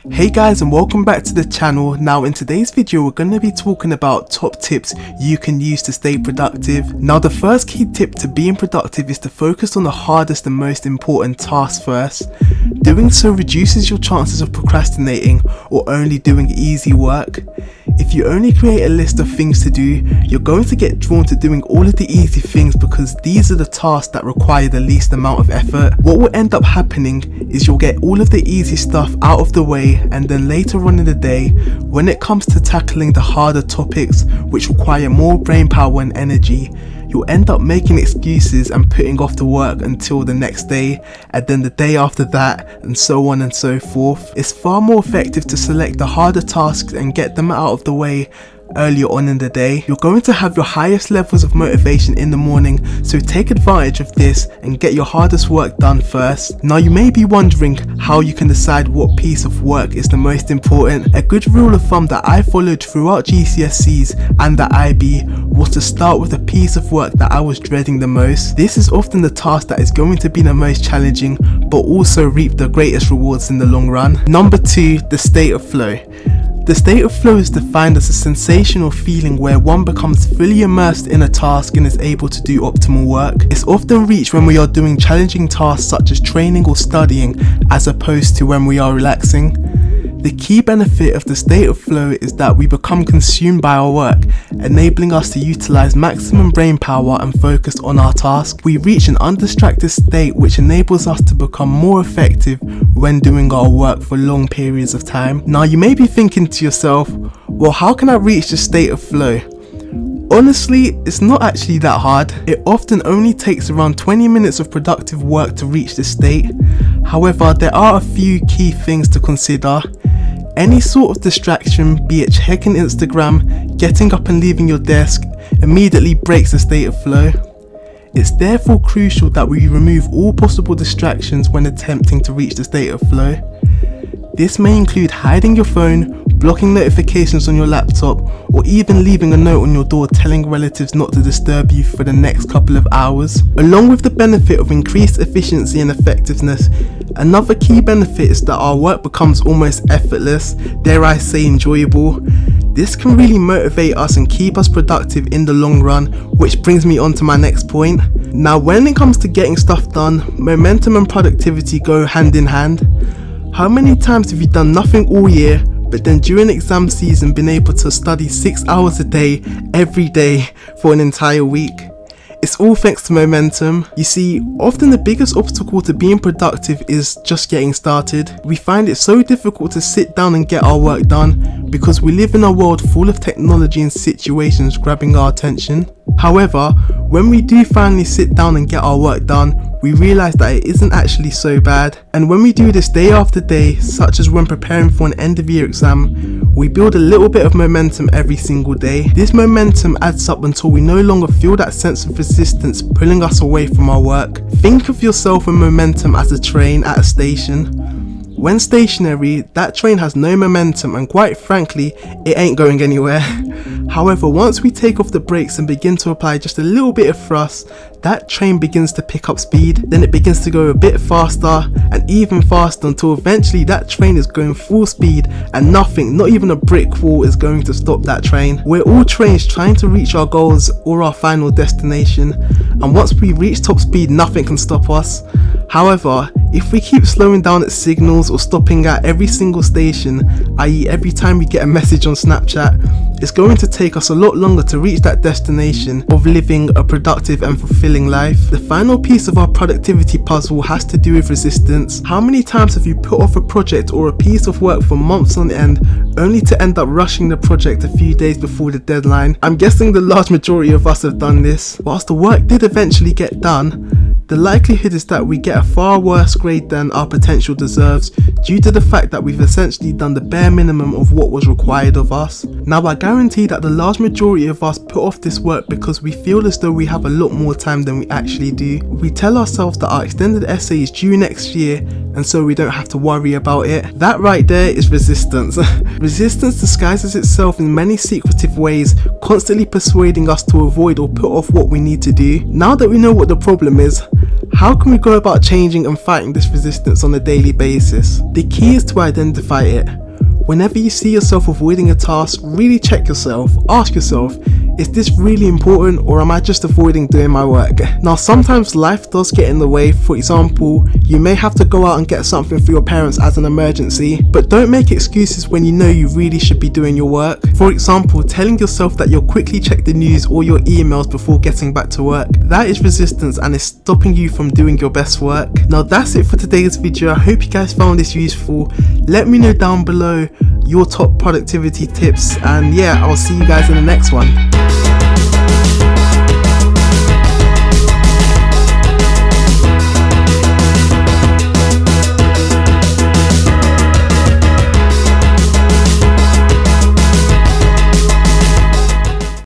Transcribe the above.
Hey guys, and welcome back to the channel. Now in today's video we're going to be talking about top tips you can use to stay productive. Now the first key tip to being productive is to focus on the hardest and most important tasks first. Doing so reduces your chances of procrastinating or only doing easy work. If you only create a list of things to do, you're going to get drawn to doing all of the easy things because these are the tasks that require the least amount of effort. What will end up happening is you'll get all of the easy stuff out of the way, and then later on in the day, when it comes to tackling the harder topics which require more brain power and energy, you'll end up making excuses and putting off the work until the next day, and then the day after that, and so on and so forth. It's far more effective to select the harder tasks and get them out of the way earlier on in the day. You're going to have your highest levels of motivation in the morning, so take advantage of this and get your hardest work done first. Now you may be wondering how you can decide what piece of work is the most important. A good rule of thumb that I followed throughout GCSEs and the IB was to start with a piece of work that I was dreading the most. This is often the task that is going to be the most challenging but also reap the greatest rewards in the long run. Number 2, the state of flow. The state of flow is defined as a sensational feeling where one becomes fully immersed in a task and is able to do optimal work. It's often reached when we are doing challenging tasks such as training or studying, as opposed to when we are relaxing. The key benefit of the state of flow is that we become consumed by our work, enabling us to utilize maximum brain power and focus on our task. We reach an undistracted state which enables us to become more effective when doing our work for long periods of time. Now you may be thinking to yourself, well, how can I reach the state of flow? Honestly, it's not actually that hard. It often only takes around 20 minutes of productive work to reach this state. However, there are a few key things to consider. Any sort of distraction, be it checking Instagram, getting up and leaving your desk, immediately breaks the state of flow. It's therefore crucial that we remove all possible distractions when attempting to reach the state of flow. This may include hiding your phone, blocking notifications on your laptop, or even leaving a note on your door telling relatives not to disturb you for the next couple of hours. Along with the benefit of increased efficiency and effectiveness, another key benefit is that our work becomes almost effortless, dare I say enjoyable. This can really motivate us and keep us productive in the long run, which brings me on to my next point. Now when it comes to getting stuff done, momentum and productivity go hand in hand. How many times have you done nothing all year, but then during exam season been able to study 6 hours a day, every day, for an entire week? It's all thanks to momentum. You see, often the biggest obstacle to being productive is just getting started. We find it so difficult to sit down and get our work done because we live in a world full of technology and situations grabbing our attention. However, when we do finally sit down and get our work done, we realise that it isn't actually so bad. And when we do this day after day, such as when preparing for an end of year exam, we build a little bit of momentum every single day. This momentum adds up until we no longer feel that sense of resistance pulling us away from our work. Think of yourself and momentum as a train at a station. When stationary, that train has no momentum and quite frankly, it ain't going anywhere. However, once we take off the brakes and begin to apply just a little bit of thrust, that train begins to pick up speed, then it begins to go a bit faster and even faster until eventually that train is going full speed and nothing, not even a brick wall, is going to stop that train. We're all trains trying to reach our goals or our final destination, and once we reach top speed, nothing can stop us. However, if we keep slowing down at signals or stopping at every single station, i.e. every time we get a message on Snapchat, it's going to take us a lot longer to reach that destination of living a productive and fulfilling life. The final piece of our productivity puzzle has to do with resistance. How many times have you put off a project or a piece of work for months on end only to end up rushing the project a few days before the deadline? I'm guessing the large majority of us have done this. Whilst the work did eventually get done, the likelihood is that we get a far worse grade than our potential deserves due to the fact that we've essentially done the bare minimum of what was required of us. Now I guarantee that the large majority of us put off this work because we feel as though we have a lot more time than we actually do. We tell ourselves that our extended essay is due next year and so we don't have to worry about it. That right there is resistance. Resistance disguises itself in many secretive ways, constantly persuading us to avoid or put off what we need to do. Now that we know what the problem is, How can we go about changing and fighting this resistance on a daily basis? The key is to identify it. Whenever you see yourself avoiding a task, really check yourself. Ask yourself, is this really important, or am I just avoiding doing my work? Now, sometimes life does get in the way. For example, you may have to go out and get something for your parents as an emergency, but don't make excuses when you know you really should be doing your work. For example, telling yourself that you'll quickly check the news or your emails before getting back to work. That is resistance and is stopping you from doing your best work. Now, that's it for today's video. I hope you guys found this useful. Let me know down below your top productivity tips, and yeah, I'll see you guys in the next one.